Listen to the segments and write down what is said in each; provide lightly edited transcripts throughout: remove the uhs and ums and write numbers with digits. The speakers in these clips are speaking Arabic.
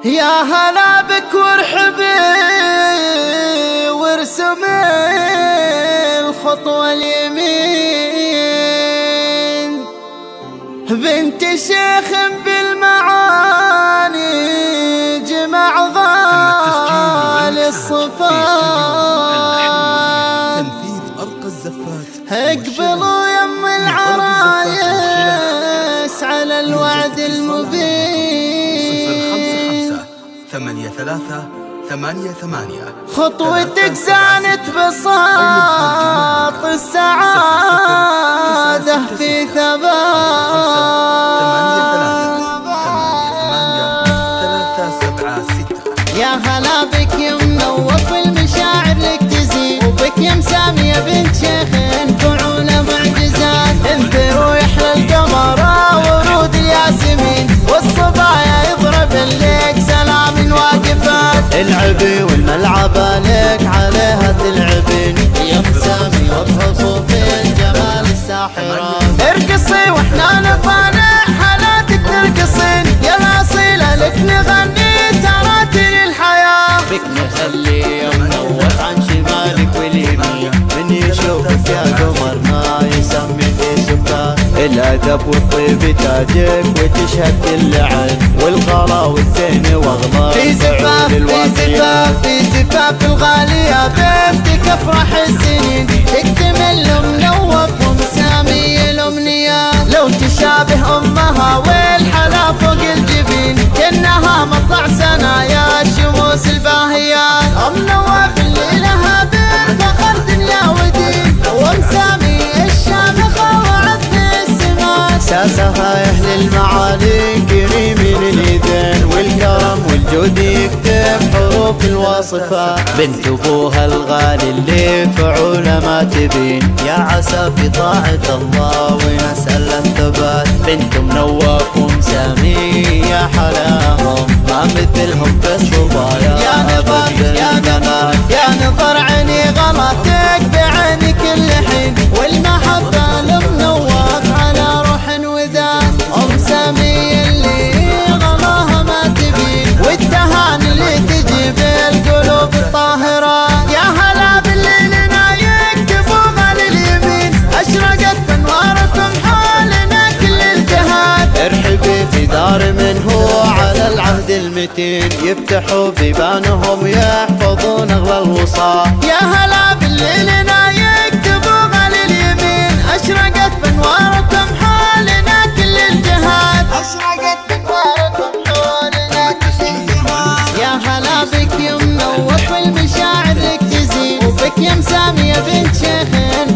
يا هلا بك وارحبي وارسمي الخطوة اليمين، بنت شيخ بالمعاني جمع ضال الصفات، اقبلوا يم العرايس على الوعد المبين. 83 خطوتك زانت بساط السعادة في ثبات. يا هلا بك يا منوف المشاعر لك تزين، وبك يا مسامية بنت شيخ فعولة معجزات. انت روح للقمر ورود الياسمين، والصبايا يضرب لك سلام واقفات. العبي والملعبة لك عليها تلعبين، يا مسامي وبحصوف الجمال الساحرات. ارقصي واحنا نطالع حالاتك ترقصين، يا الاصيلة لك نغني تراتل الحياة. بك نخلي يا منوف عن شمالك واليمين، من يشوفك يا قمر ما يسمي في سكان. الادب والطيب تاجك وتشهد كل عين، والغلا والزين واغلى في زفاف في زفاف الغالية بنتك افرح السنين. تكتمل منوف ومسامي الامنيات، لو تشابه امها والحلا فوق الجبين، كانها مطلع سنة يا الشموس الباهيات. منوف اللي لها بالفخر دنيا ودين، ومسامي الشامخة وعد السمات. ساسها اهل المعالي كريمين اليدين، والكرم والجود يكتب حروف الواصفات. بنت ابوها الغالي اللي فعولة ما تبين، يا عسى في طاعة الله ونسأل الثبات. بنت منوف ومسامي يا حلاهم، ما مثلهم في الصبايا. يا نظر يا نظر عيني غلطك بعيني كل حين، والمحبة لمنوف على روح وذات. مسامي اللي غلاها ما تبين، والتهاني اللي تجي بالقلوب الطاهرة. يا هلا بالليل نايك فوق اليمين، اشرقت بانواركم حالنا كل الجهات. ارحبي في دار من هو على العهد المتين، يفتحوا بيبانهم يحفظون اغلى الوصال. يا هلا بالليل نايك فوق اليمين، اشرقت بانواركم حالنا كل الجهات. اشرقت بانواركم حالنا كل الجهات. يا هلا بك يا منوف المشاعر لك تزين، وبك يا مسامية بنت شيخ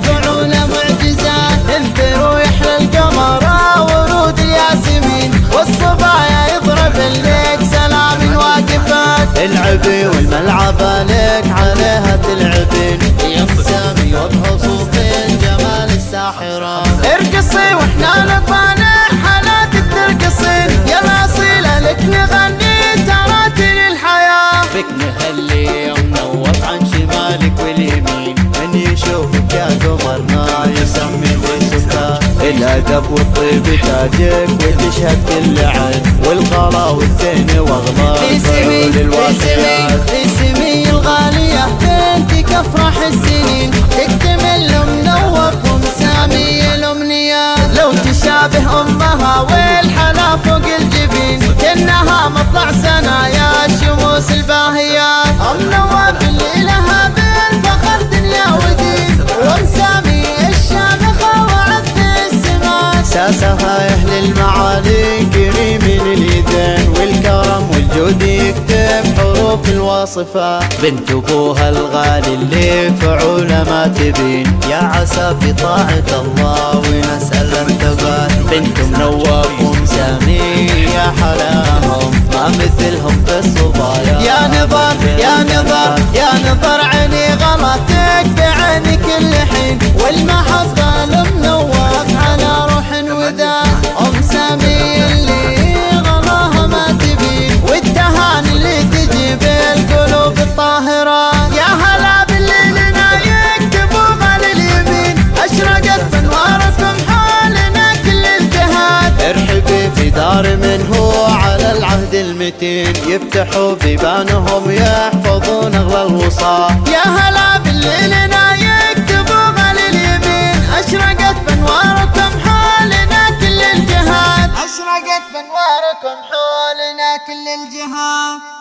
فعولة معجزات. انت روح للقمر ورود الياسمين، والصبايا يضرب لك سلام واقفات. العبي والملعبة لك عليها تلعبين، يا مسامي وبحصوف الجمال الساحرات. ارقصي واحنا نطالع حالاتك ترقصين، يا الاصيلة لك نغني تراتل الحياة. بك نهلي يا منوف عن شمالك واليمين، من يشوفك يا قمر ما يسمي بسكان. الادب والطيب تاجك وتشهد كل عين، والغلا والزين واغلى في سمي الغالية بنتك افرح السنين. تكتمل منوف ومسامي الامنيات، لو تشابه امها والحلا فوق الجبين، كانها مطلع سنة يا الشموس الباهيات. منوف اللي لها بالفخر دنيا ودين، ومسامي الشامخة وعد السمات. ساسها اهل المعالي كريمين اليدين، والكرم والجود يكتب حروف الواصفات. بنت ابوها الغالي اللي فعولة ما تبين، يا عسى في طاعة الله ونسأل الثبات. بنت منوف ومسامي يا حلاهم، ما مثلهم في الصبايا. يا نظر عيني غلطك بعيني كل حين، والمحبة لمنوف على روح وذات. مسامي اللي غلاها ما تبين، والتهاني اللي تجي بالقلوب الطاهرة. يا هلا بالليل نايك فوق اليمين، اشرقت بانواركم حالنا كل الجهات. ارحبي في المتين يفتحوا بيبانهم يحفظون أغلى الوصال. يا هلا بالليلنا يكتبوها لليمين أشرقت بأنواركم حولنا كل الجهات أشرقت بأنواركم حولنا كل الجهات.